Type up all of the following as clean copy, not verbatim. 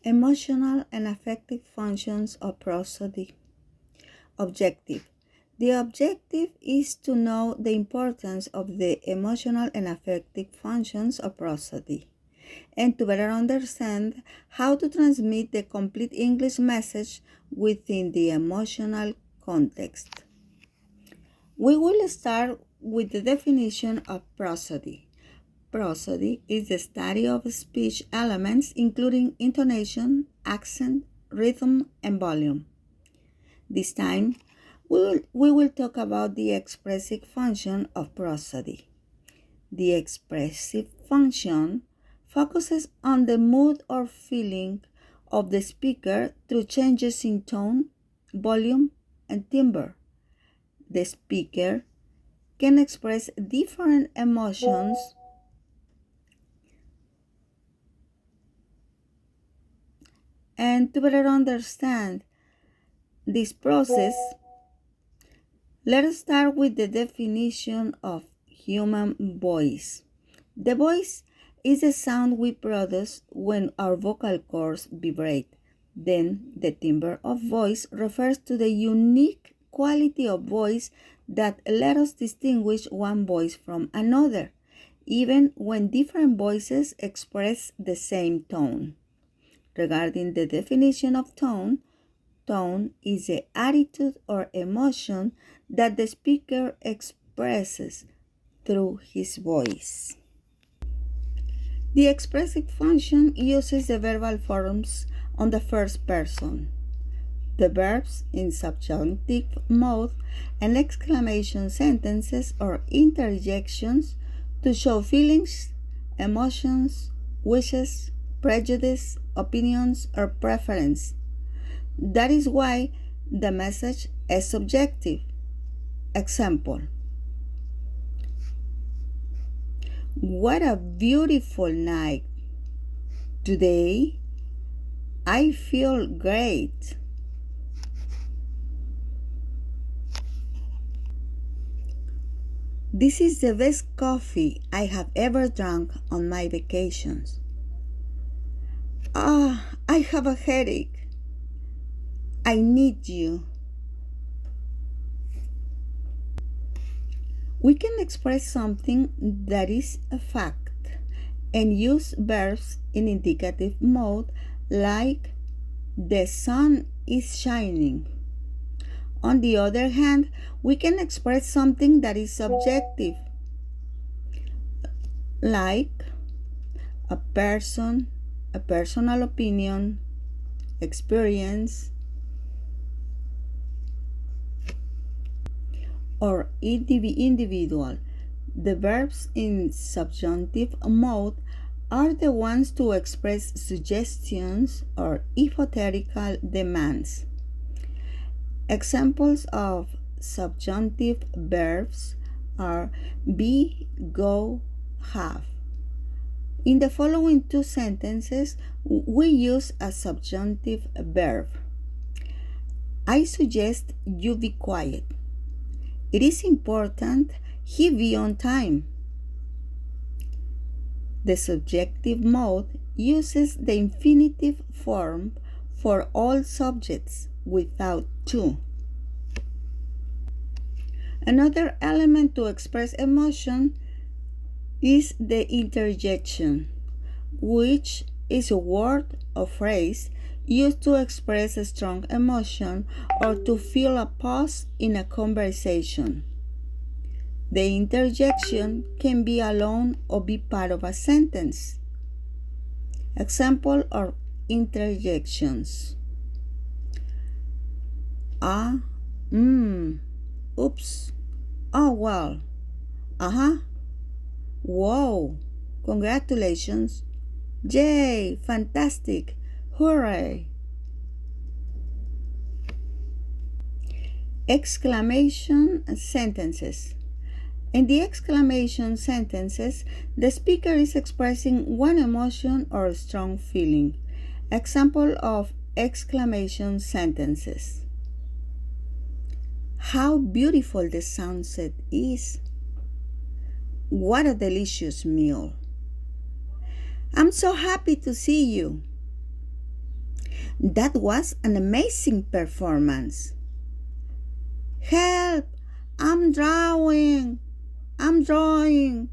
Emotional and affective functions of prosody. Objective. The objective is to know the importance of the emotional and affective functions of prosody and to better understand how to transmit the complete English message within the emotional context. We will start with the definition of prosody. Prosody is the study of speech elements including intonation, accent, rhythm, and volume. This time, we will talk about the expressive function of prosody. The expressive function focuses on the mood or feeling of the speaker through changes in tone, volume, and timbre. The speaker can express different emotions and to better understand this process, let us start with the definition of human voice. The voice is the sound we produce when our vocal cords vibrate. Then, the timbre of voice refers to the unique quality of voice that let us distinguish one voice from another, even when different voices express the same tone. Regarding the definition of tone, tone is the attitude or emotion that the speaker expresses through his voice. The expressive function uses the verbal forms on the first person, the verbs in subjunctive mode, and exclamation sentences or interjections to show feelings, emotions, wishes, prejudice, opinions, or preference. That is why the message is subjective. Example: what a beautiful night. Today, I feel great. This is the best coffee I have ever drunk on my vacations. I have a headache. I need you. We can express something that is a fact and use verbs in indicative mode like the sun is shining. On the other hand, we can express something that is subjective like a person, a personal opinion, experience, or individual. The verbs in subjunctive mode are the ones to express suggestions or hypothetical demands. Examples of subjunctive verbs are be, go, have. In the following two sentences, we use a subjunctive verb. I suggest you be quiet. It is important he be on time. The subjective mode uses the infinitive form for all subjects without to. Another element to express emotion is the interjection, which is a word or phrase used to express a strong emotion or to fill a pause in a conversation. The interjection can be alone or be part of a sentence. Example of interjections: oops, oh well, whoa, congratulations, yay, fantastic, hooray. Exclamation sentences. In the exclamation sentences, the speaker is expressing one emotion or strong feeling. Example of exclamation sentences: how beautiful the sunset is. What a delicious meal. I'm so happy to see you. That was an amazing performance. Help! I'm drawing! I'm drawing!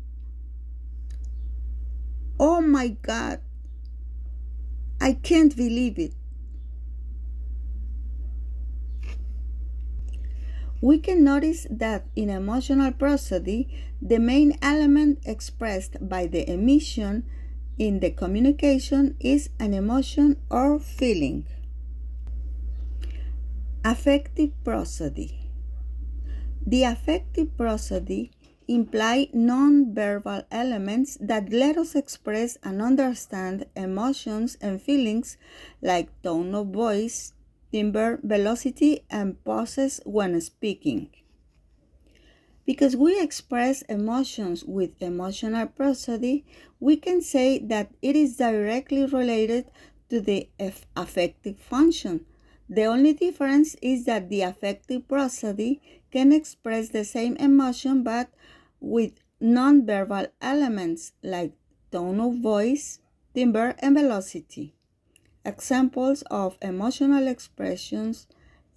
Oh my God! I can't believe it. We can notice that in emotional prosody, the main element expressed by the emission in the communication is an emotion or feeling. Affective prosody. The affective prosody imply non-verbal elements that let us express and understand emotions and feelings like tone of voice, timbre, velocity, and pauses when speaking. Because we express emotions with emotional prosody, we can say that it is directly related to the affective function. The only difference is that the affective prosody can express the same emotion but with nonverbal elements like tone of voice, timbre, and velocity. Examples of emotional expressions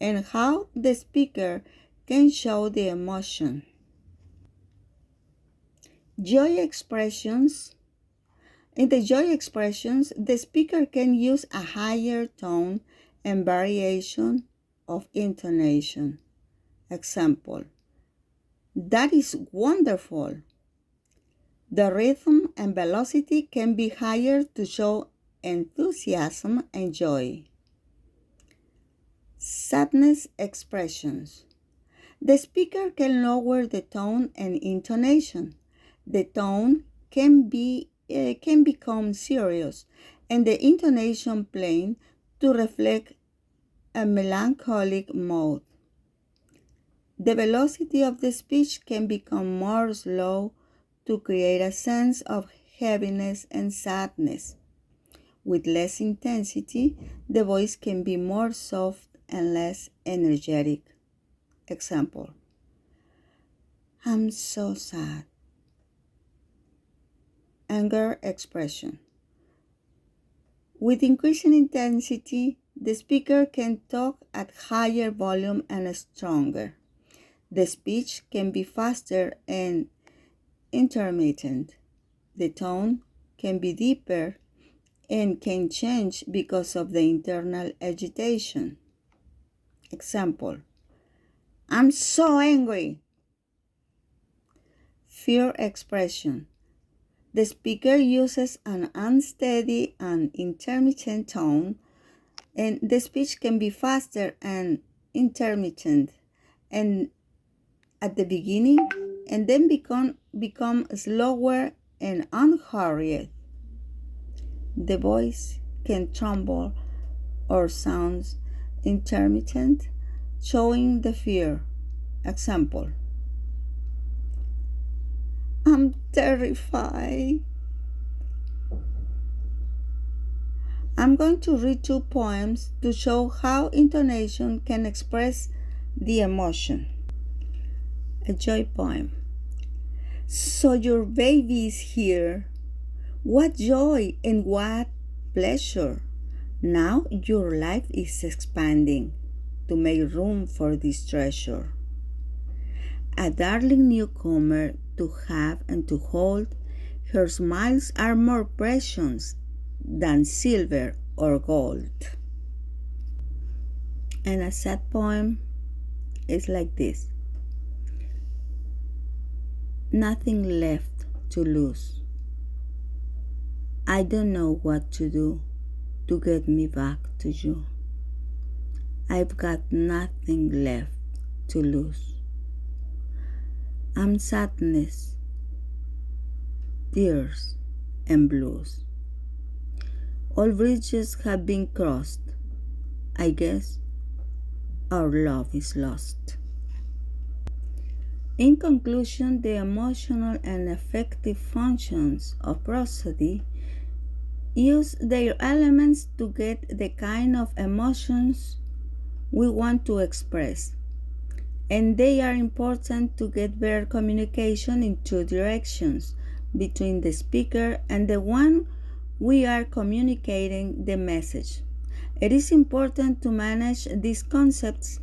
and how the speaker can show the emotion. Joy expressions. In the joy expressions, the speaker can use a higher tone and variation of intonation. Example, that is wonderful. The rhythm and velocity can be higher to show enthusiasm and joy. Sadness expressions. The speaker can lower the tone and intonation. The tone can become serious and the intonation plain to reflect a melancholic mood. The velocity of the speech can become more slow to create a sense of heaviness and sadness. With less intensity, the voice can be more soft and less energetic. Example, I'm so sad. Anger expression. With increasing intensity, the speaker can talk at higher volume and stronger. The speech can be faster and intermittent. The tone can be deeper and can change because of the internal agitation. Example, I'm so angry. Fear expression. The speaker uses an unsteady and intermittent tone, and the speech can be faster and intermittent and at the beginning and then become slower and unhurried. The voice can tremble or sounds intermittent, showing the fear. Example, I'm terrified. I'm going to read two poems to show how intonation can express the emotion. A joy poem. So your baby is here. What joy and what pleasure. Now your life is expanding to make room for this treasure. A darling newcomer to have and to hold, her smiles are more precious than silver or gold. And a sad poem is like this. Nothing left to lose. I don't know what to do to get me back to you. I've got nothing left to lose. I'm sadness, tears, and blues. All bridges have been crossed. I guess our love is lost. In conclusion, the emotional and affective functions of prosody use their elements to get the kind of emotions we want to express, and they are important to get better communication in two directions, between the speaker and the one we are communicating the message. It is important to manage these concepts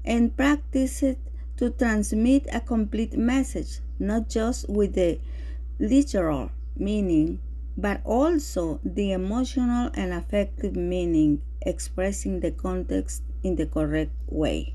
and practice it to transmit a complete message, not just with the literal meaning, but also the emotional and affective meaning, expressing the context in the correct way.